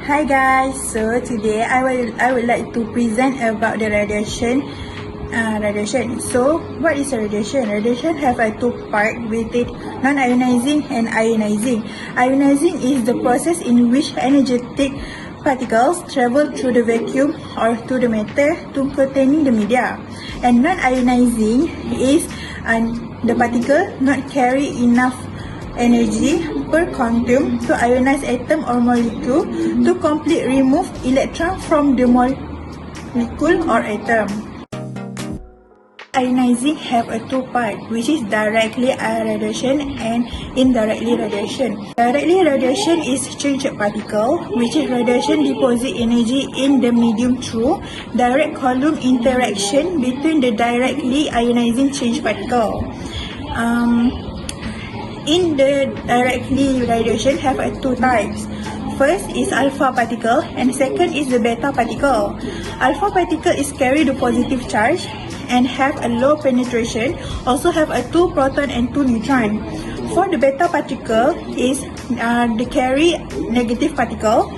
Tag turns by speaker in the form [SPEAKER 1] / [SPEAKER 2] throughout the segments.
[SPEAKER 1] Hi guys, so today I would like to present about the radiation. So what is radiation? Radiation have a two part with it, non-ionizing and ionizing. Ionizing is the process in which energetic particles travel through the vacuum or to the matter to containing the media. And non-ionizing is the particle not carry enough energy per quantum to ionize atom or molecule to completely remove electron from the molecule or atom. Ionizing have a two part, which is directly radiation and indirectly radiation. Directly radiation is charged particle, which is radiation deposit energy in the medium through direct column interaction between the directly ionizing charged particle. In the directly radiation have two types. First is alpha particle and second is the beta particle. Alpha particle is carry the positive charge and have a low penetration, also have a 2 proton and 2 neutron. For the beta particle is they carry negative particle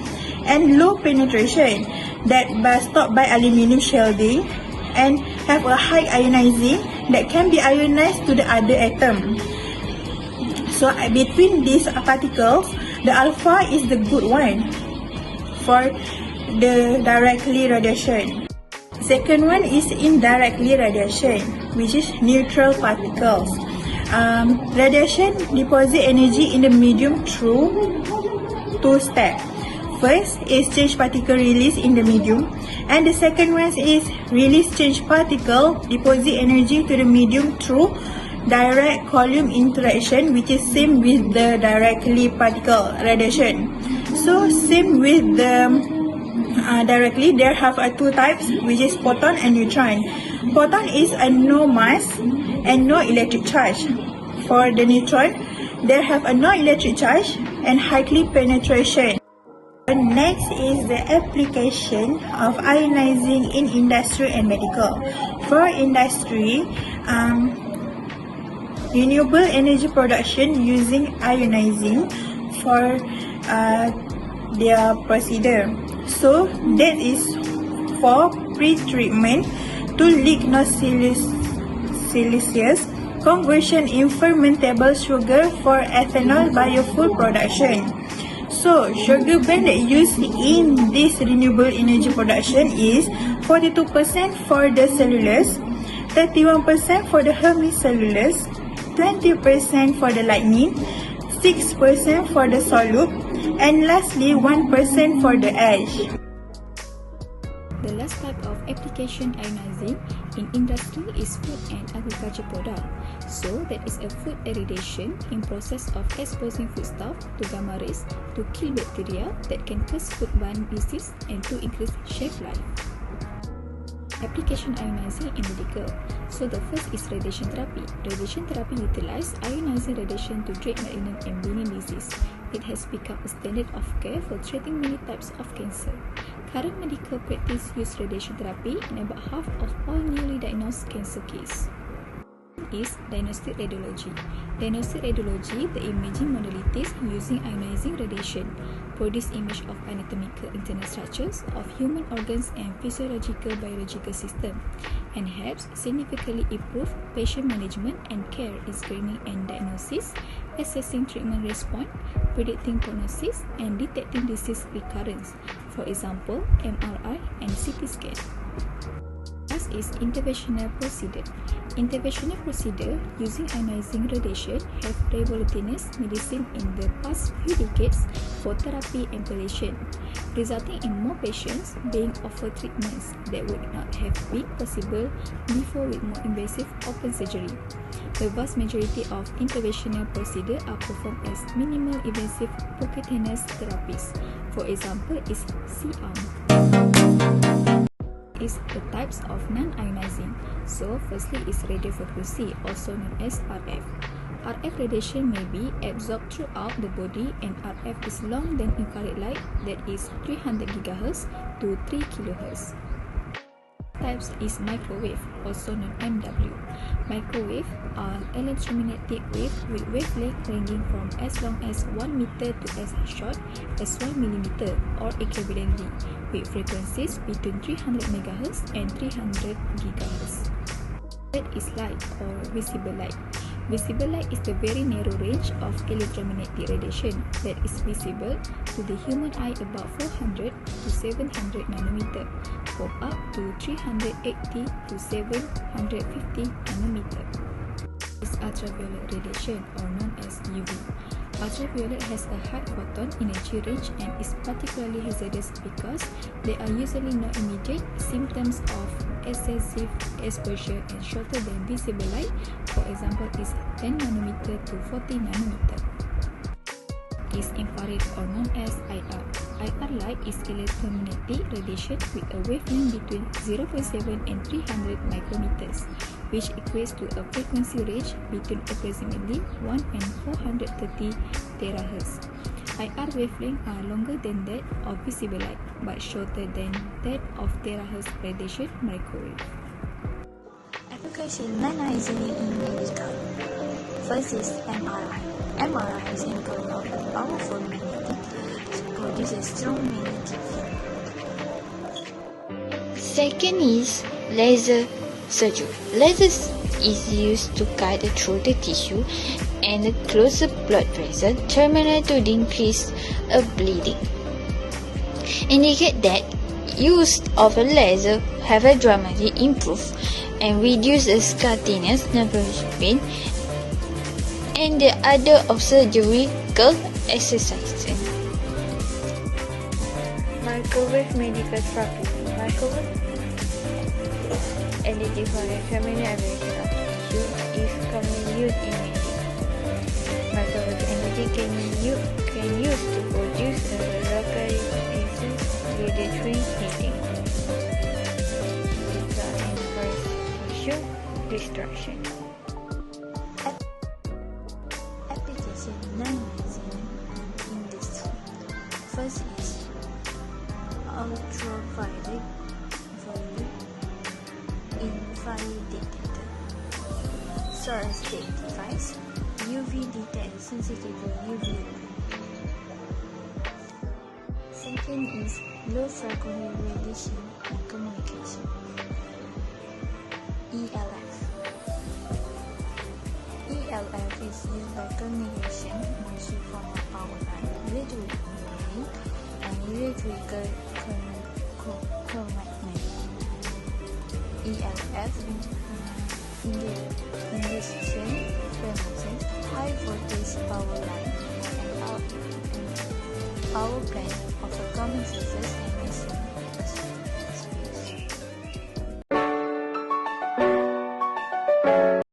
[SPEAKER 1] and low penetration that stopped by aluminium shielding and have a high ionizing that can be ionized to the other atom. So between these particles, the alpha is the good one for the directly radiation. Second one is indirectly radiation, which is neutral particles. Radiation deposit energy in the medium through two steps. First is charged particle release in the medium, and the second one is release charged particle deposit energy to the medium through direct column interaction, which is same with the directly particle radiation. So same with the directly, there have two types, which is proton and neutron. Proton is a no mass and no electric charge. For the neutron, there have a no electric charge and highly penetration. Next is the application of ionizing in industry and medical. For industry, renewable energy production using ionizing for their procedure. So that is for pre-treatment to lignosilicious conversion in fermentable sugar for ethanol biofuel production. So sugar blend that used in this renewable energy production is 42% for the cellulose, 31% for the hemicellulose, 20% for the lignin, 6% for the solute, and lastly 1% for the ash.
[SPEAKER 2] The last type of application ionizing in industry is food and agriculture product. So that is a food irradiation in process of exposing foodstuff to gamma rays to kill bacteria that can cause foodborne disease and to increase shelf life. Application ionizing in medical. So the first is radiation therapy. Radiation therapy utilizes ionizing radiation to treat malignant and benign disease. It has become a standard of care for treating many types of cancer. Current medical practice use radiation therapy in about half of all newly diagnosed cancer cases. Is diagnostic radiology. Diagnostic radiology, the imaging modalities using ionizing radiation, produce image of anatomical internal structures of human organs and physiological biological system, and helps significantly improve patient management and care in screening and diagnosis, assessing treatment response, predicting prognosis, and detecting disease recurrence, for example, MRI and CT scan. Last is interventional procedure. Interventional procedure using ionizing radiation have revolutionized medicine in the past few decades for therapy and palliation, resulting in more patients being offered treatments that would not have been possible before with more invasive open surgery. The vast majority of interventional procedures are performed as minimal invasive percutaneous therapies. For example, is C-arm. Is the types of non-ionizing. So firstly is radiofrequency, also known as RF. RF radiation may be absorbed throughout the body, and RF is long than infrared light, that is 300 GHz to 3 kHz. types is microwave, also known MW. Microwave are electromagnetic wave with wavelength ranging from as long as 1 meter to as short as 1 millimeter, or equivalently, with frequencies between 300 MHz and 300 GHz. Third is light or visible light. Visible light is the very narrow range of electromagnetic radiation that is visible to the human eye about 400 to 700 nanometer, or up to 380 to 750 nanometer. Is ultraviolet radiation, or known as UV. Ultraviolet has a high photon energy range and is particularly hazardous because there are usually no immediate symptoms of excessive exposure and shorter than visible light, for example, is 10 nanometer to 40 nanometer. Is infrared, or known as IR. IR light is electromagnetic radiation with a wavelength between 0.7 and 300 micrometers, which equates to a frequency range between approximately 1 and 430 terahertz. IR wavelengths are longer than that of visible light, but shorter than that of terahertz radiation microwave.
[SPEAKER 3] Application non-ionizing in medical. First is MRI. MRI is an example of a powerful magnetic to produce a strong magnetic field.
[SPEAKER 4] Second is laser surgery. Laser is used to cut through the tissue and close the blood vessel terminal to decrease bleeding. Indicate that use of a laser have a dramatic improve and reduce the scatiness, nervous pain, and the other of surgical exercises.
[SPEAKER 5] Microwave medical therapy. Microwave energy for the terminal ablation of tissue is commonly used in medicine. Microwave energy can use to produce a localization radiatory heating. Result in first tissue destruction.
[SPEAKER 3] Application non-ionizing industry. First is ultraviolet infrared detector. Solid state device. UV detect sensitive to UV light. Second is low frequency radiation and communication. ELF. ELF is used by communication mostly from a power line, electric engineering, and electrical commitment. ELF induction premises high voltage power line and power plant of a common sources and machine space.